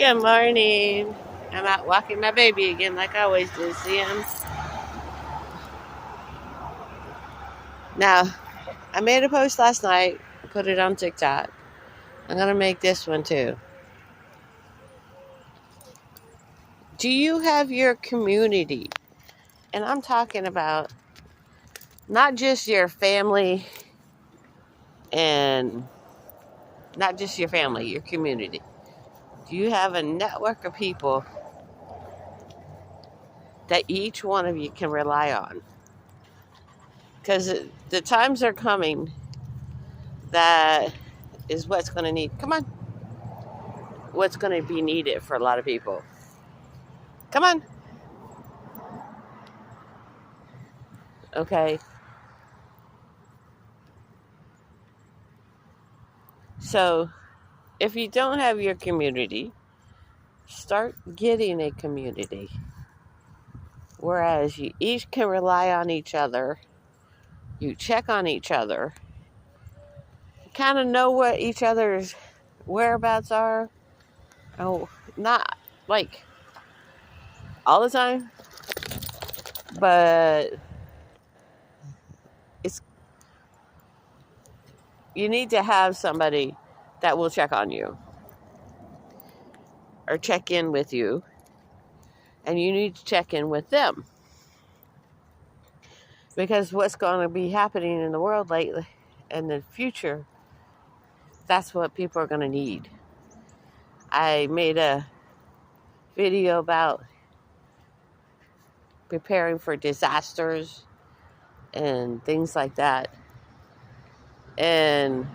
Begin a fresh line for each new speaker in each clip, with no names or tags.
Good morning. I'm out walking my baby again like I always do. See him? Now, I made a post last night, put it on TikTok. I'm going to make this one too. Do you have your community? And I'm talking about not just your family and not just your family, your community. Do you have a network of people that each one of you can rely on? Because the times are coming that is what's going to need. Come on. What's going to be needed for a lot of people. Come on. Okay. So, if you don't have your community, start getting a community. Whereas you each can rely on each other, you check on each other, kind of know what each other's whereabouts are. Oh, not like all the time, but it's you need to have somebody that will check on you or check in with you, and you need to check in with them. Because what's going to be happening in the world lately, in the future, that's what people are going to need. I made a video about preparing for disasters and things like that. And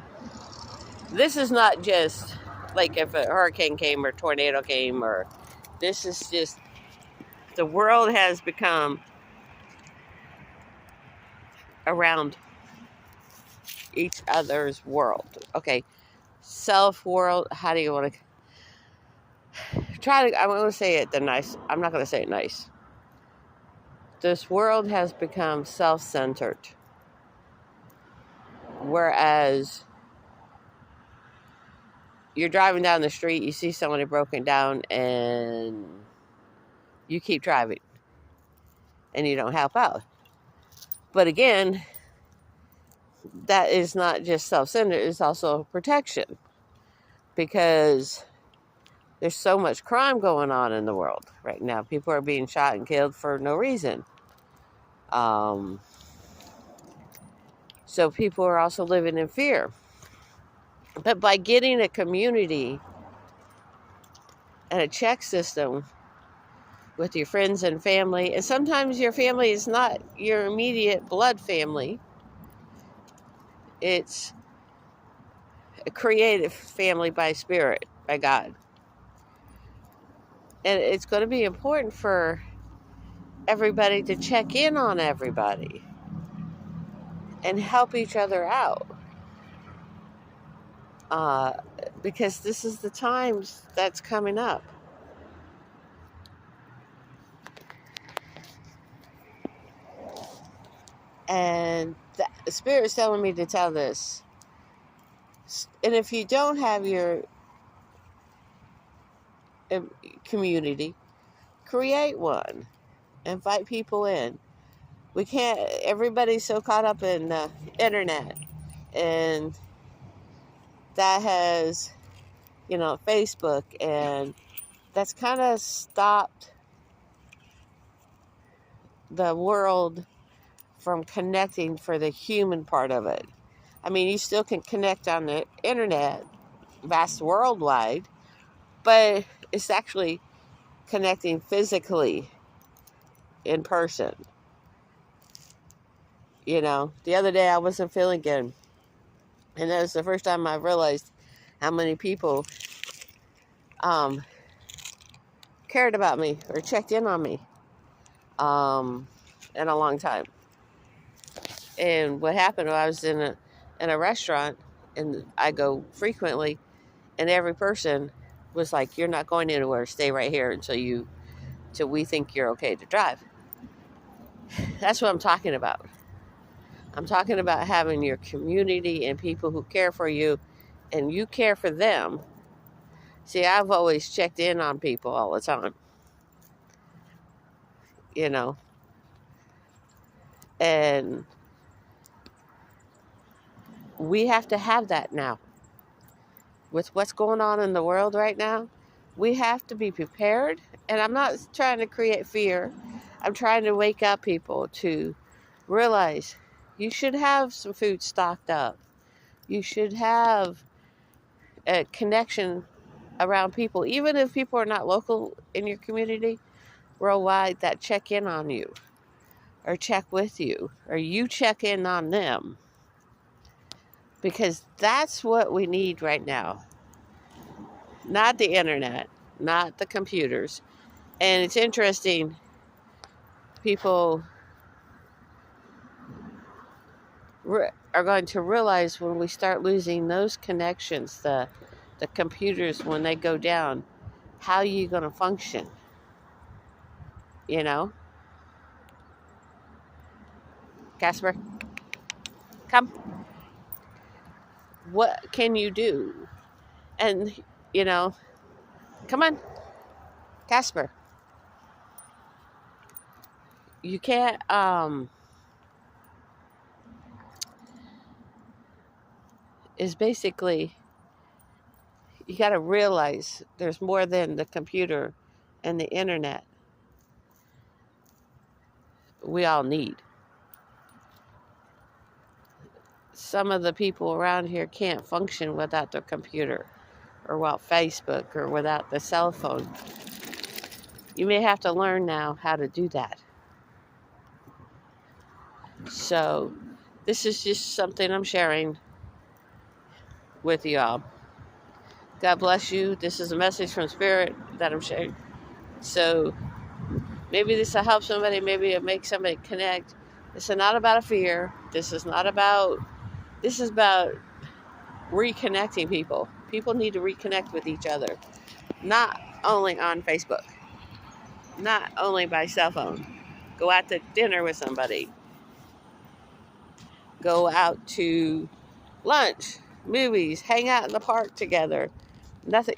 this is not just like if a hurricane came or tornado came, or this is just the world has become around each other's world. Okay, self world. How do you want to try to? I want to say it the nice. I'm not going to say it nice. This world has become self-centered, whereas you're driving down the street, you see somebody broken down, and you keep driving, and you don't help out. But again, that is not just self-centered, it's also protection, because there's so much crime going on in the world right now. People are being shot and killed for no reason. So people are also living in fear. But by getting a community and a check system with your friends and family, and sometimes your family is not your immediate blood family, it's a creative family by spirit, by God. And it's going to be important for everybody to check in on everybody and help each other out. Because this is the times that's coming up. And the Spirit's telling me to tell this. And if you don't have your community, create one. Invite people in. We can't, everybody's so caught up in the internet. And that has, Facebook. And that's kind of stopped the world from connecting for the human part of it. I mean, you still can connect on the internet, vast worldwide, but it's actually connecting physically in person. The other day I wasn't feeling good, and that was the first time I realized how many people cared about me or checked in on me in a long time. And what happened, I was in a restaurant, and I go frequently, and every person was like, "You're not going anywhere. Stay right here until we think you're okay to drive." That's what I'm talking about. I'm talking about having your community and people who care for you, and you care for them, See, I've always checked in on people all the time, you know, and we have to have that now. With what's going on in the world right now, we have to be prepared. And I'm not trying to create fear. I'm trying to wake up people to realize you should have some food stocked up. You should have a connection around people, even if people are not local in your community, worldwide, that check in on you or check with you or you check in on them, because that's what we need right now. Not the internet, not the computers. And it's interesting, people are going to realize when we start losing those connections, the computers, when they go down, how are you going to function? You know? Casper, come. What can you do? And, you know, come on, Casper. You can't, is basically, you got to realize there's more than the computer and the internet we all need. Some of the people around here can't function without their computer or without Facebook or without the cell phone. You may have to learn now how to do that. So this is just something I'm sharing with you all. God bless you. This is a message from Spirit that I'm sharing. So maybe this will help somebody. Maybe it'll make somebody connect. This is not about a fear. This is about reconnecting people. People need to reconnect with each other. Not only on Facebook. Not only by cell phone. Go out to dinner with somebody. Go out to lunch, movies, hang out in the park together. Nothing,